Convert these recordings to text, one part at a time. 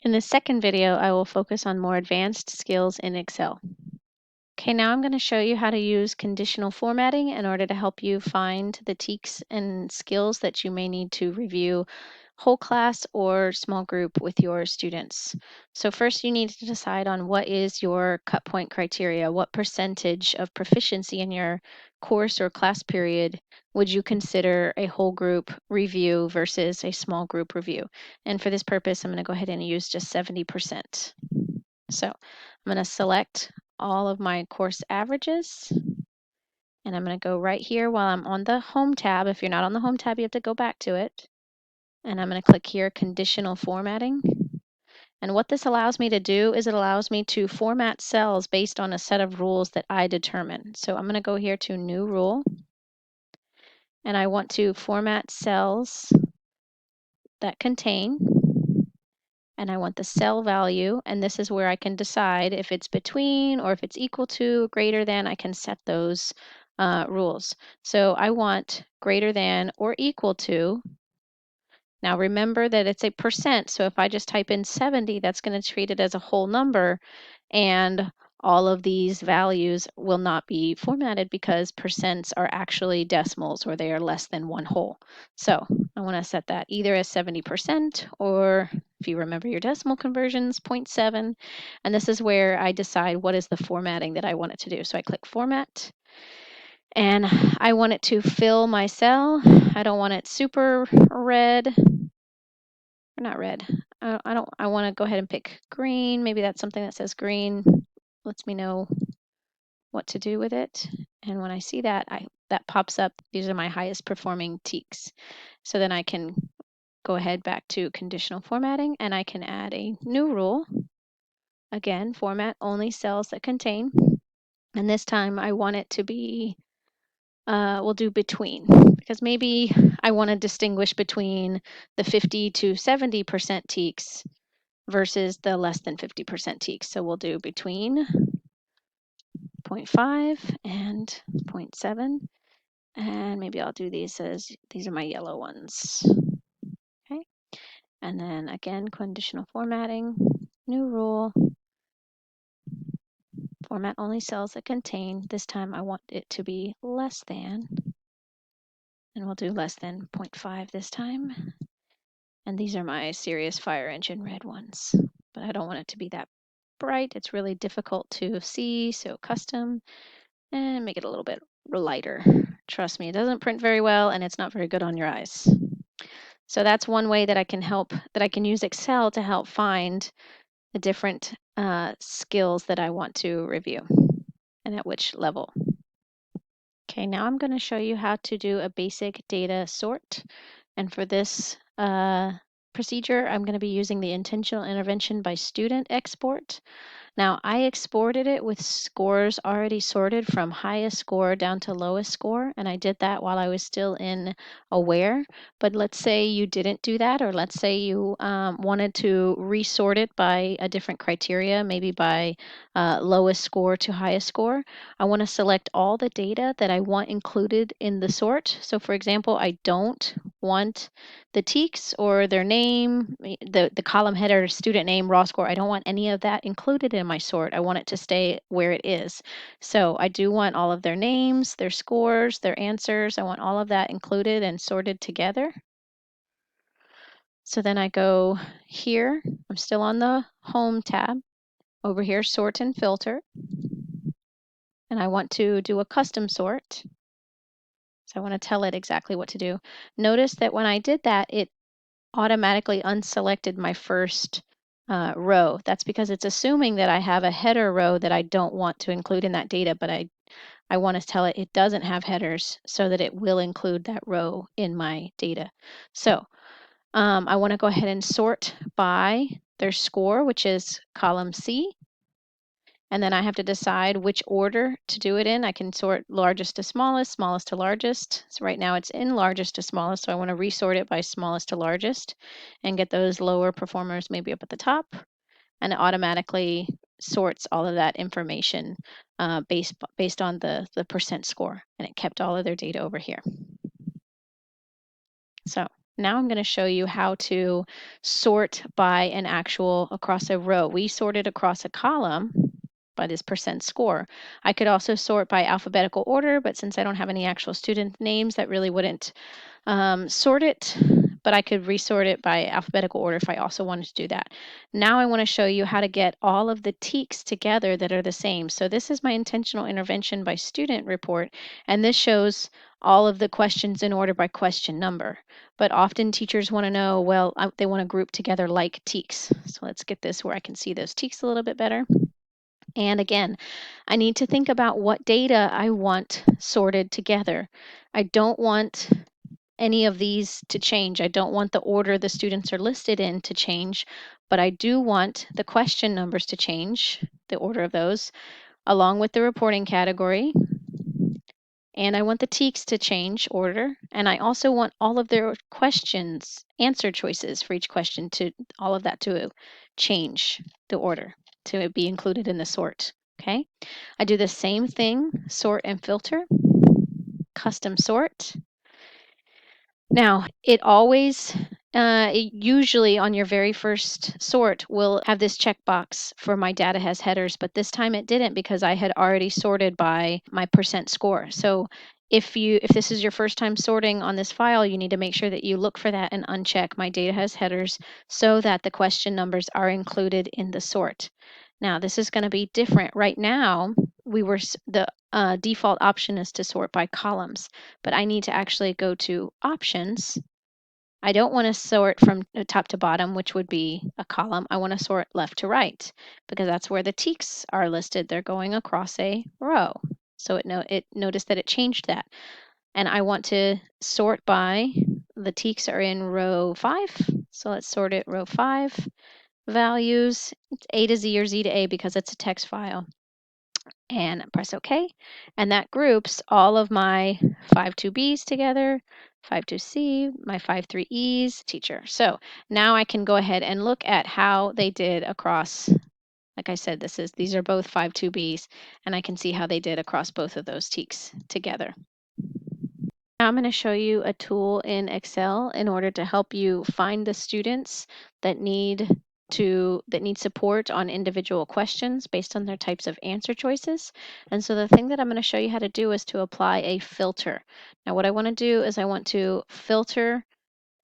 In the second video, I will focus on more advanced skills in Excel. Okay, now I'm going to show you how to use conditional formatting in order to help you find the teaks and skills that you may need to review whole class or small group with your students. So first you need to decide on what is your cut point criteria. What percentage of proficiency in your course or class period would you consider a whole group review versus a small group review? And for this purpose, I'm going to go ahead and use just 70%. So I'm going to select all of my course averages, and I'm going to go right here while I'm on the Home tab. If you're not on the Home tab, you have to go back to it. And I'm going to click here, Conditional Formatting. And what this allows me to do is it allows me to format cells based on a set of rules that I determine. So I'm going to go here to New Rule, and I want to format cells that contain, and I want the cell value, and this is where I can decide if it's between or if it's equal to or greater than. I can set those rules. So I want greater than or equal to. Now remember that it's a percent, so if I just type in 70, that's going to treat it as a whole number, and all of these values will not be formatted because percents are actually decimals, or they are less than one whole. So I want to set that either as 70%, or if you remember your decimal conversions, 0.7, and this is where I decide what is the formatting that I want it to do. So I click Format, and I want it to fill my cell. I don't want it super red, or not red. I want to go ahead and pick green. Maybe that's something that says green. Lets me know what to do with it. And when I see that, that pops up. These are my highest performing teaks. So then I can go ahead back to conditional formatting, and I can add a new rule. Again, format only cells that contain. And this time I want it to be, we'll do between, because maybe I want to distinguish between the 50 to 70% teaks versus the less than 50% teaks. So we'll do between 0.5 and 0.7. And maybe I'll do these as, these are my yellow ones. Okay. And then again, conditional formatting, new rule, format only cells that contain. This time I want it to be less than, and we'll do less than 0.5 this time. And these are my serious fire engine red ones, but I don't want it to be that bright. It's really difficult to see, so custom, and make it a little bit lighter. Trust me, it doesn't print very well, and it's not very good on your eyes. So that's one way that I can use Excel to help find the different skills that I want to review and at which level. Okay, now I'm going to show you how to do a basic data sort. And for this procedure, I'm going to be using the intentional intervention by student export. Now, I exported it with scores already sorted from highest score down to lowest score, and I did that while I was still in Aware. But let's say you didn't do that, or let's say you wanted to resort it by a different criteria, maybe by lowest score to highest score. I want to select all the data that I want included in the sort. So for example, I don't want the TEKS or their name, the column header, student name, raw score. I don't want any of that included in my sort. I want it to stay where it is. So I do want all of their names, their scores, their answers. I want all of that included and sorted together. So then I go here. I'm still on the Home tab. Over here, Sort and Filter. And I want to do a custom sort. So I want to tell it exactly what to do. Notice that when I did that, it automatically unselected my first row. That's because it's assuming that I have a header row that I don't want to include in that data, but I want to tell it it doesn't have headers so that it will include that row in my data. So I want to go ahead and sort by their score, which is column C. And then I have to decide which order to do it in. I can sort largest to smallest, smallest to largest. So right now it's in largest to smallest, so I want to resort it by smallest to largest and get those lower performers maybe up at the top. And it automatically sorts all of that information based on the percent score. And it kept all of their data over here. So Now I'm going to show you how to sort by an actual across a row. We sorted across a column by this percent score. I could also sort by alphabetical order, but since I don't have any actual student names, that really wouldn't sort it, but I could resort it by alphabetical order if I also wanted to do that. Now I want to show you how to get all of the teaks together that are the same. So this is my intentional intervention by student report, and this shows all of the questions in order by question number. But often teachers want to know, well, they want to group together like teaks. So let's get this where I can see those teaks a little bit better. And again, I need to think about what data I want sorted together. I don't want any of these to change. I don't want the order the students are listed in to change, but I do want the question numbers to change, the order of those, along with the reporting category. And I want the teaks to change order. And I also want all of their questions, answer choices for each question to all of that to change the order to be included in the sort. Okay. I do the same thing, sort and filter, custom sort. Now, it usually on your very first sort will have this checkbox for my data has headers, but this time it didn't because I had already sorted by my percent score. So if this is your first time sorting on this file, you need to make sure that you look for that and uncheck my data has headers so that the question numbers are included in the sort. Now, this is going to be different. Right now, the default option is to sort by columns, but I need to actually go to options. I don't want to sort from top to bottom, which would be a column. I want to sort left to right because that's where the teaks are listed. They're going across a row. So it noticed that it changed that. And I want to sort by the teaks are in row 5. So let's sort it row 5. Values, it's A to Z or Z to A because it's a text file. And press OK. And that groups all of my 5-2Bs together, 5-2C, my 5-3Es, teacher. So now I can go ahead and look at how they did across, like I said, these are both 5-2Bs, and I can see how they did across both of those teaks together. Now I'm going to show you a tool in Excel in order to help you find the students that need support on individual questions based on their types of answer choices. And so the thing that I'm going to show you how to do is to apply a filter. Now what I want to do is I want to filter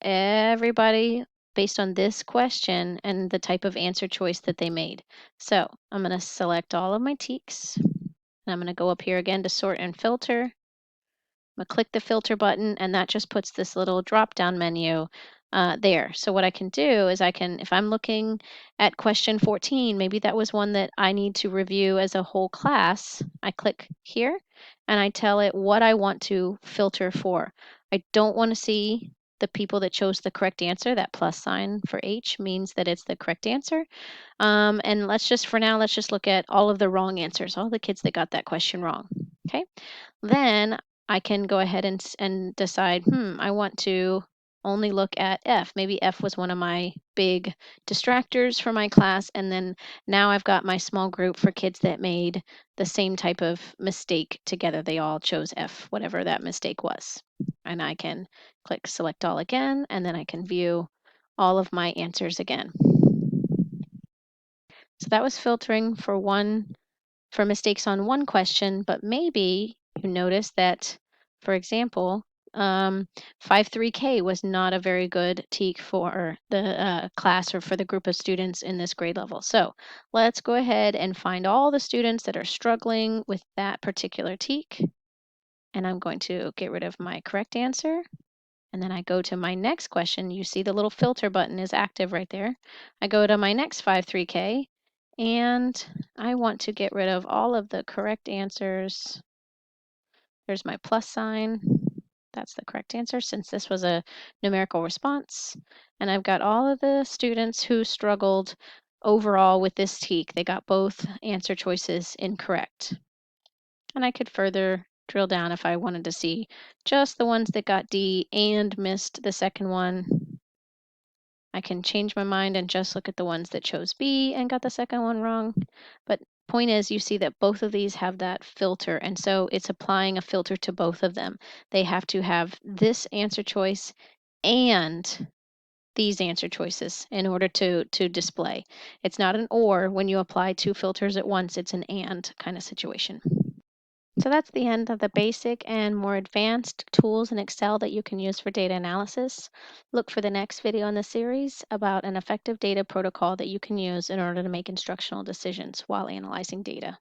everybody based on this question and the type of answer choice that they made. So I'm going to select all of my teaks, and I'm going to go up here again to sort and filter. I'm going to click the filter button, and that just puts this little drop-down menu there. So what I can do is if I'm looking at question 14, maybe that was one that I need to review as a whole class. I click here, and I tell it what I want to filter for. I don't want to see the people that chose the correct answer. That plus sign for H means that it's the correct answer. And for now, let's just look at all of the wrong answers, all the kids that got that question wrong. Okay. Then I can go ahead and decide, I want to only look at F. Maybe F was one of my big distractors for my class. And then now I've got my small group for kids that made the same type of mistake together. They all chose F, whatever that mistake was. And I can click select all again, and then I can view all of my answers again. So that was filtering for mistakes on one question, but maybe you noticed that, for example, 5-3K was not a very good teak for the class or for the group of students in this grade level. So let's go ahead and find all the students that are struggling with that particular teak. And I'm going to get rid of my correct answer. And then I go to my next question. You see the little filter button is active right there. I go to my next 5-3K, and I want to get rid of all of the correct answers. There's my plus sign. That's the correct answer since this was a numerical response. And I've got all of the students who struggled overall with this teak. They got both answer choices incorrect. And I could further drill down if I wanted to see just the ones that got D and missed the second one. I can change my mind and just look at the ones that chose B and got the second one wrong. But point is, you see that both of these have that filter, and so it's applying a filter to both of them. They have to have this answer choice and these answer choices in order to display. It's not an or when you apply two filters at once, it's an and kind of situation. So that's the end of the basic and more advanced tools in Excel that you can use for data analysis. Look for the next video in the series about an effective data protocol that you can use in order to make instructional decisions while analyzing data.